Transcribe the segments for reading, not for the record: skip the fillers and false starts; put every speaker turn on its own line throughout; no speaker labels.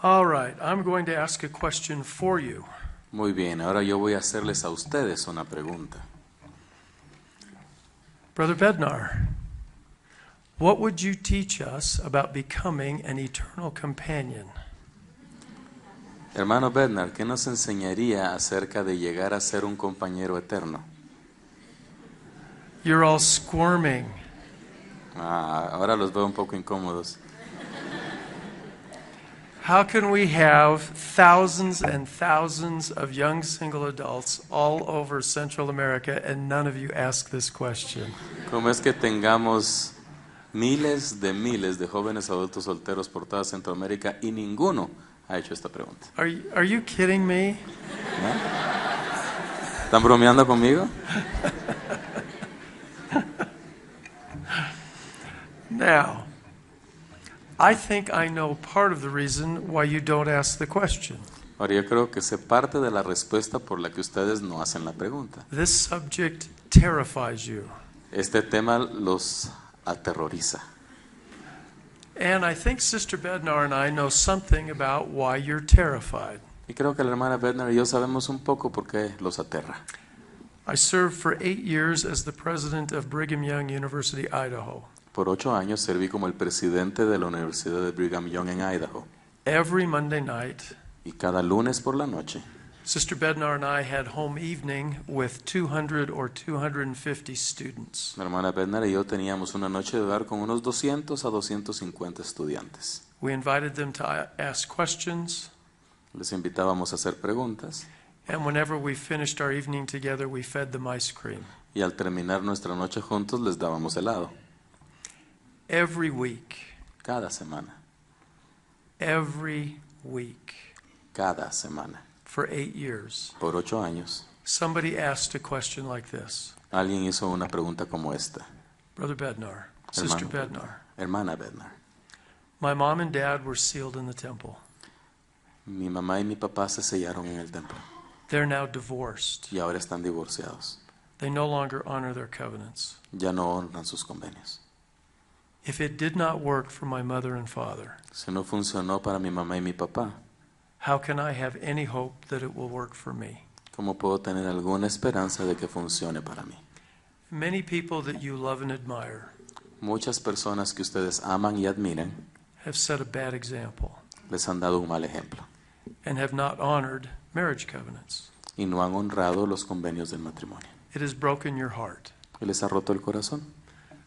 All right, I'm going to ask a question for you.
Muy bien, ahora yo voy a hacerles a ustedes una pregunta.
Brother Bednar, what would you teach us about becoming an eternal companion?
Hermano Bednar, ¿qué nos enseñaría acerca de llegar a ser un compañero eterno?
You're all squirming.
Ahora los veo un poco incómodos.
How can we have thousands and thousands of young single adults all over Central America and none of you ask this question?
¿Cómo es que tengamos miles de jóvenes adultos solteros por toda Centroamérica y ninguno ha hecho esta pregunta?
Are you kidding me?
¿Están bromeando conmigo?
Now, I think I know part of the reason why you don't ask the question.
Ahora yo creo que sé parte de la respuesta por la que ustedes no hacen la pregunta.
This subject terrifies you.
Este tema los aterroriza.
And I think Sister Bednar and I know something about why you're terrified.
Y creo que la hermana Bednar y yo sabemos un poco por qué los aterra.
I served for 8 years as the president of Brigham Young University, Idaho.
Por 8 años serví como el presidente de la Universidad de Brigham Young en Idaho.
Every Monday night,
Y cada lunes por la noche,
Sister Bednar and I had home evening with 200 or 250 students.
mi hermana Bednar y yo teníamos una noche de hogar con unos 200 a 250 estudiantes.
We invited them to ask questions,
Les invitábamos a hacer preguntas
and whenever we finished our evening together, we fed them ice cream.
y al terminar nuestra noche juntos les dábamos helado.
Every week,
Cada semana, cada semana,
for 8 years,
por 8 años,
somebody asked a question like this.
alguien hizo una pregunta como esta.
Brother Bednar, Sister
Hermano
Bednar,
Hermana Bednar,
my mom and dad were sealed in the temple.
mi mamá y mi papá se sellaron en el templo
They're now divorced.
y ahora están divorciados.
They no longer honor their covenants.
Ya no honran sus convenios.
If it did not work for my mother and father,
Si no funcionó para mi mamá y mi papá,
how can I have any hope that it will work for me?
¿cómo puedo tener alguna esperanza de que funcione para mí?
Many people that you love and admire
Muchas personas que ustedes aman y admiran
have set a bad example
les han dado un mal ejemplo
and have not honored marriage covenants.
y no han honrado los convenios del matrimonio.
It has broken your heart.
Y les ha roto el corazón.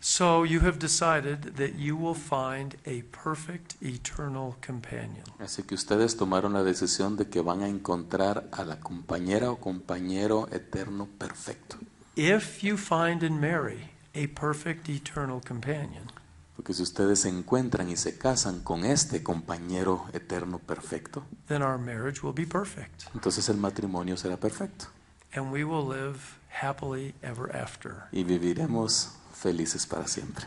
So you have decided that you will find a perfect eternal companion.
Así que ustedes tomaron la decisión de que van a encontrar a la compañera o compañero eterno perfecto.
If you find and marry a perfect eternal companion,
Porque si ustedes se encuentran y se casan con este compañero eterno perfecto,
then our marriage will be perfect,
entonces el matrimonio será perfecto.
and we will live happily ever after.
Y viviremos felices para siempre.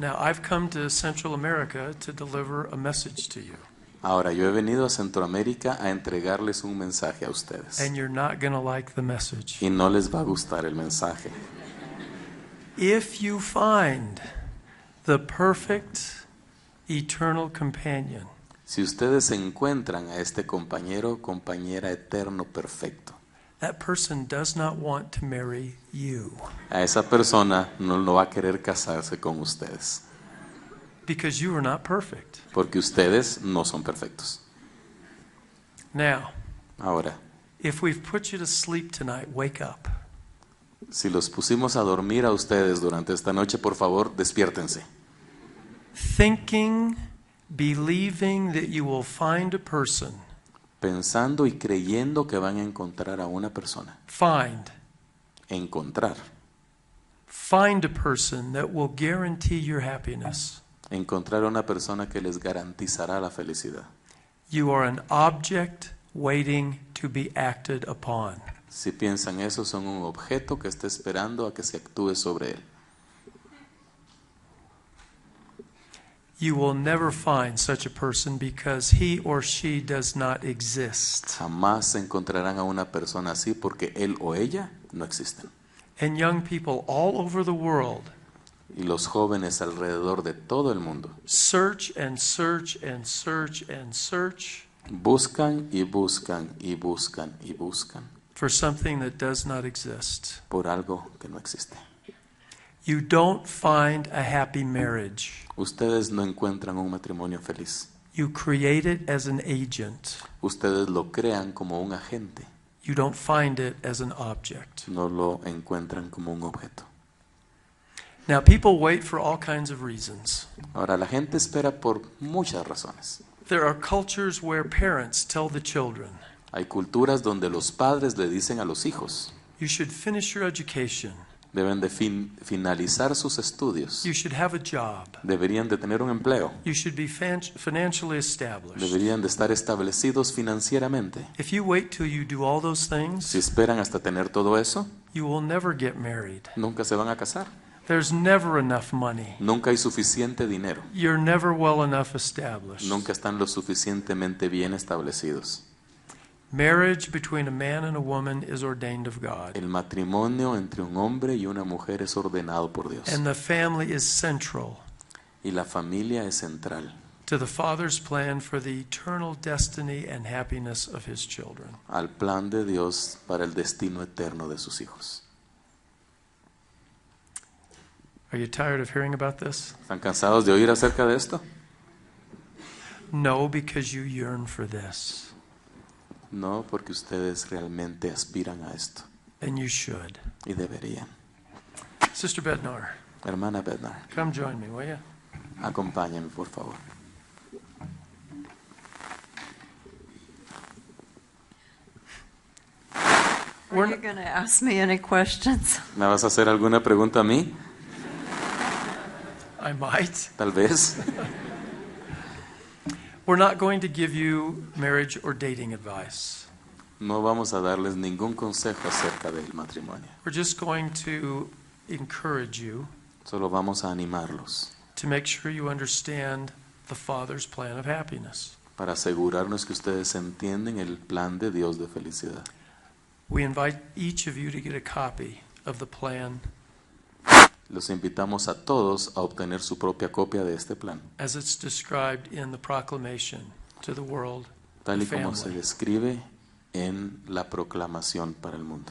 Now, I've come to Central America to deliver a message to you,
Ahora, yo he venido a Centroamérica a entregarles un mensaje a ustedes.
and you're not going to like the message.
Y no les va a gustar el mensaje.
If you find the perfect eternal companion,
Si ustedes encuentran a este compañero o compañera eterno perfecto,
that person does not want to marry you
a esa persona no va a querer casarse con ustedes,
because you are not perfect.
porque ustedes no son perfectos.
Now,
Ahora,
if we've put you to sleep tonight, wake up.
si los pusimos a dormir a ustedes durante esta noche, por favor, despiértense.
Thinking, believing that you will find a person.
Pensando y creyendo que van a encontrar a una persona. Encontrar.
Find a person that will guarantee your happiness.
Encontrar a una persona que les garantizará la felicidad.
You are an object waiting to be acted upon.
Si piensan eso, son un objeto que está esperando a que se actúe sobre él.
You will never find such a person because he or she does not exist.
Jamás encontrarán a una persona así porque él o ella no existen.
And young people all over the world
Y los jóvenes alrededor de todo el mundo
search and search and search and search
buscan y buscan y buscan y buscan
for something that does not exist.
por algo que no existe.
You don't find a happy marriage.
Ustedes no encuentran un matrimonio feliz.
You create it as an agent.
Ustedes lo crean como un agente,
You don't find it as an object.
no lo encuentran como un objeto.
Now, people wait for all kinds of reasons.
Ahora, la gente espera por muchas razones.
There are cultures where parents tell the children,
Hay culturas donde los padres le dicen a los hijos,
you should finish your education.
deben de finalizar sus estudios,
You should have a job.
deberían de tener un empleo,
You should be financially established.
deberían de estar establecidos financieramente.
If you wait till you do all those
Si
things,
esperan hasta tener todo eso,
you will never get married.
nunca se van a casar.
There's never enough money.
Nunca hay suficiente dinero.
You're never well enough established.
Nunca están lo suficientemente bien establecidos.
Marriage between a man and a woman is ordained of God.
El matrimonio entre un hombre y una mujer es ordenado por Dios.
And the family is central
Y la familia es central
to the Father's plan for the eternal destiny and happiness of His children.
al plan de Dios para el destino eterno de sus hijos.
Are you tired of hearing about this?
¿Están cansados de oír acerca de esto?
No, because you yearn for this.
No, porque ustedes realmente aspiran a esto
And you should.
y deberían.
Sister Bednar,
Hermana Bednar,
come join me, will you?
acompáñenme por favor.
We're
Are you going to ask me any questions?
¿Me vas a hacer alguna pregunta a mí?
I might.
Tal vez.
We're not going to give you marriage or dating advice.
No vamos a darles ningún consejo acerca del matrimonio.
We're just going to encourage you
Solo vamos a animarlos
to make sure you understand the Father's plan of happiness.
para asegurarnos que ustedes entienden el plan de Dios de felicidad.
We invite each of you to get a copy of the plan
Los invitamos a todos a obtener su propia copia de este plan,
as it's described in the proclamation to the world,
tal
the
y como se
family.
describe en la proclamación para el mundo.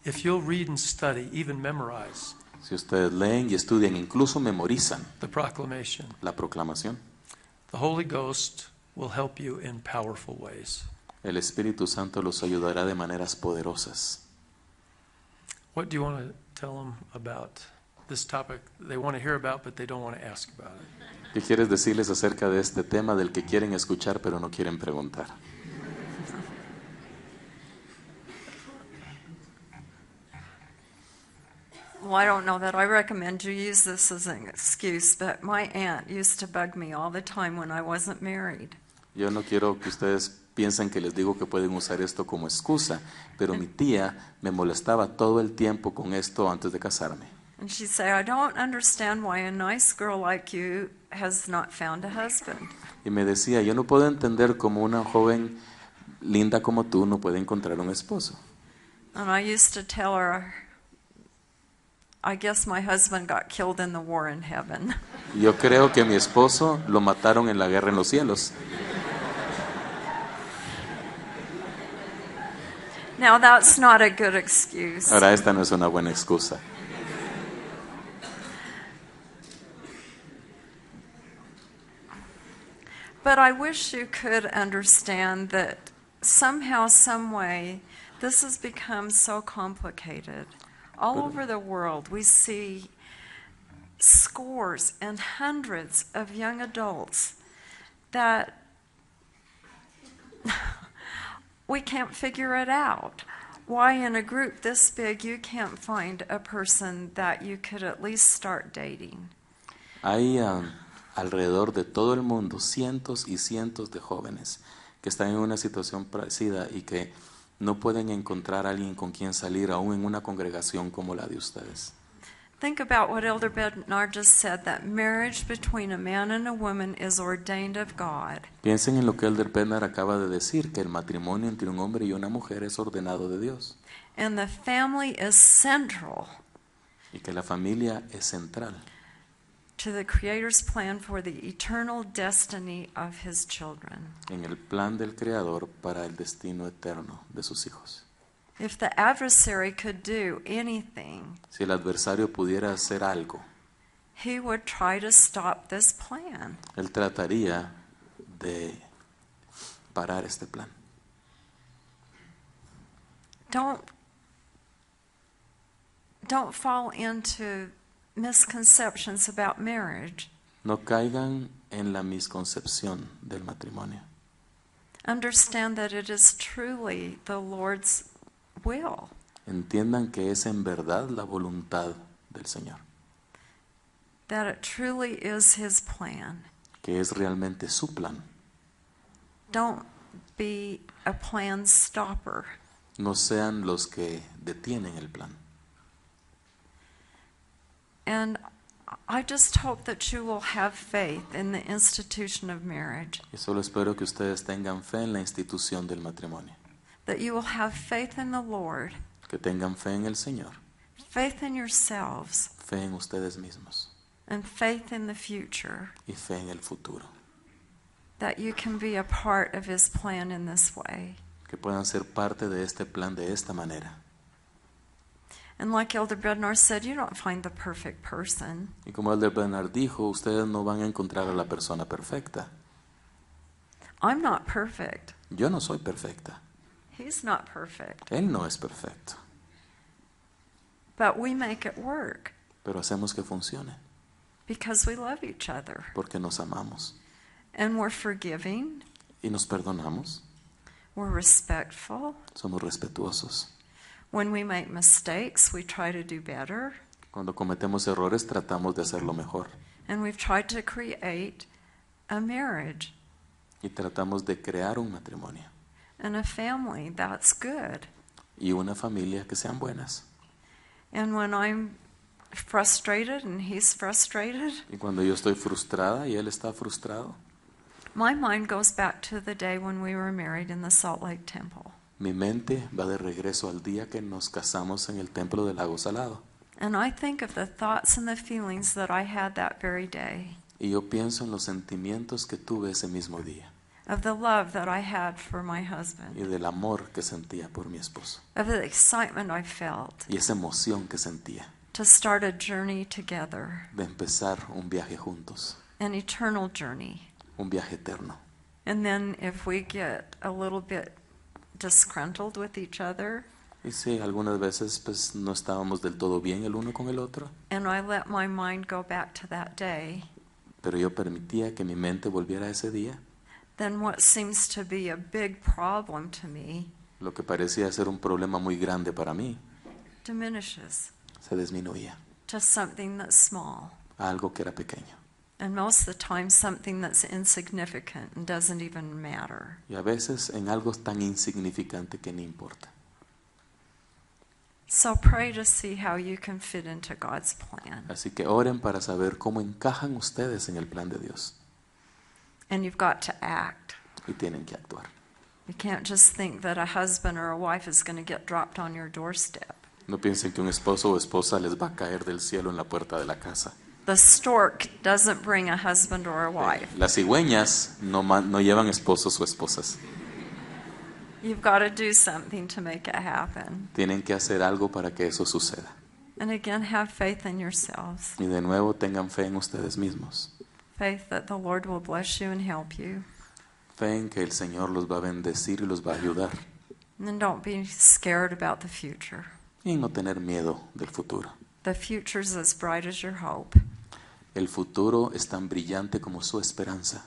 If you'll read and study, even memorize
Si ustedes leen y estudian, incluso memorizan
the proclamation,
la proclamación,
the Holy Ghost will help you in powerful ways.
el Espíritu Santo los ayudará de maneras poderosas.
What do you want to tell them about this topic they want to hear about, but they don't want to ask about it?
¿Qué quieres decirles acerca de este tema del que quieren escuchar pero no quieren preguntar?
Well, I don't know that I recommend you use this as an excuse, but my aunt used to bug me all the time when I wasn't married.
Yo no quiero que ustedes piensen que les digo que pueden usar esto como excusa, pero mi tía me molestaba todo el tiempo con esto antes de casarme.
And she'd say, I don't understand why a nice girl like you has not found a husband.
Y me decía, yo no puedo entender cómo una joven linda como tú no puede encontrar un esposo.
And I used to tell her, I guess my husband got killed in the war in heaven.
Yo creo que mi esposo lo mataron en la guerra en los cielos.
Now, that's not a good excuse.
Ahora, esta no es una buena excusa.
But I wish you could understand that somehow, some way, this has become so complicated. All over the world, we see scores and hundreds of young adults that we can't figure it out. Why, in a group this big, you can't find a person that you could at least start dating.
Hay alrededor de todo el mundo cientos y cientos de jóvenes que están en una situación parecida y que no pueden encontrar a alguien con quien salir aún en una congregación como la de ustedes.
Think about what Elder Bednar just said, that marriage between a man and a woman is ordained of God.
Piensen en lo que Elder Bednar acaba de decir, que el matrimonio entre un hombre y una mujer es ordenado de Dios.
And the family is central
y que la familia es central
to the Creator's plan for the eternal destiny of His children.
en el plan del Creador para el destino eterno de sus hijos.
If the adversary could do anything,
Si el adversario pudiera hacer algo,
he would try to stop this plan.
él trataría de parar este plan.
Don't fall into misconceptions about marriage.
No caigan en la misconcepción del matrimonio.
Understand that it is truly the Lord's will.
Entiendan que es en verdad la voluntad del Señor,
That it truly is His plan.
que es realmente su plan.
Don't be a plan stopper.
No sean los que detienen el plan.
And I just hope that you will have faith in the institution of marriage.
Y solo espero que ustedes tengan fe en la institución del matrimonio,
That you will have faith in the Lord,
que tengan fe en el Señor,
faith in yourselves,
fe en ustedes mismos
and faith in the future.
y fe en el futuro.
That you can be a part of His plan in this way.
Que puedan ser parte de este plan de esta manera.
And like Elder Bednar said, you don't find the perfect person.
Y como Elder Bernard dijo, ustedes no van a encontrar a la persona perfecta.
I'm not perfect.
Yo no soy perfecta.
He's not perfect.
Él no es perfecto.
But we make it work
Pero hacemos que funcione
because we love each other.
porque nos amamos
And we're forgiving,
y nos perdonamos.
we're respectful.
Somos respetuosos.
When we make mistakes, we try to do better.
Cuando cometemos errores tratamos de hacerlo mejor
And we've tried to create a marriage
y tratamos de crear un matrimonio
and a family that's good.
y una familia que sean buenas.
And when I'm frustrated and he's frustrated,
Y cuando yo estoy frustrada y él está frustrado,
my mind goes back to the day when we were married in the Salt Lake Temple.
mi mente va de regreso al día que nos casamos en el templo del lago Salado.
And I think of the thoughts and the feelings that I had that very day,
Y yo pienso en los sentimientos que tuve ese mismo día
of the love that I had for my husband,
y del amor que sentía por mi esposo
of the excitement I felt
y esa emoción que sentía
to start a journey together,
de empezar un viaje juntos,
an eternal journey.
un viaje eterno.
And then if we get a little bit disgruntled with each other,
Y sí, algunas veces pues no estábamos del todo bien el uno con el otro,
and I let my mind go back to that day,
pero yo permitía que mi mente volviera a ese día.
then what seems to be a big problem to me
Lo que parecía ser un problema muy grande para mí
diminishes
se disminuía
to something that's small.
a algo que era pequeño.
And most of the time, something that's insignificant and doesn't even matter.
Y a veces en algo tan insignificante que ni importa.
So pray to see how you can fit into God's plan.
Así que oren para saber cómo encajan ustedes en el plan de Dios.
And you've got to act.
Y tienen que actuar.
You can't just think that a husband or a wife is going to get dropped on your doorstep.
No piensen que un esposo o esposa les va a caer del cielo en la puerta de la casa.
The stork doesn't bring a husband or a wife.
Las cigüeñas no llevan esposos o esposas.
You've got to do something to make it happen.
Tienen que hacer algo para que eso suceda.
And again, have faith in yourselves.
Y de nuevo tengan fe en ustedes mismos.
Faith that the Lord will bless you and help you.
Fe en que el Señor los va a bendecir y los va a ayudar.
And then don't be scared about the future.
Y no tener miedo del futuro.
The future's as bright as your hope.
El futuro es tan brillante como su esperanza.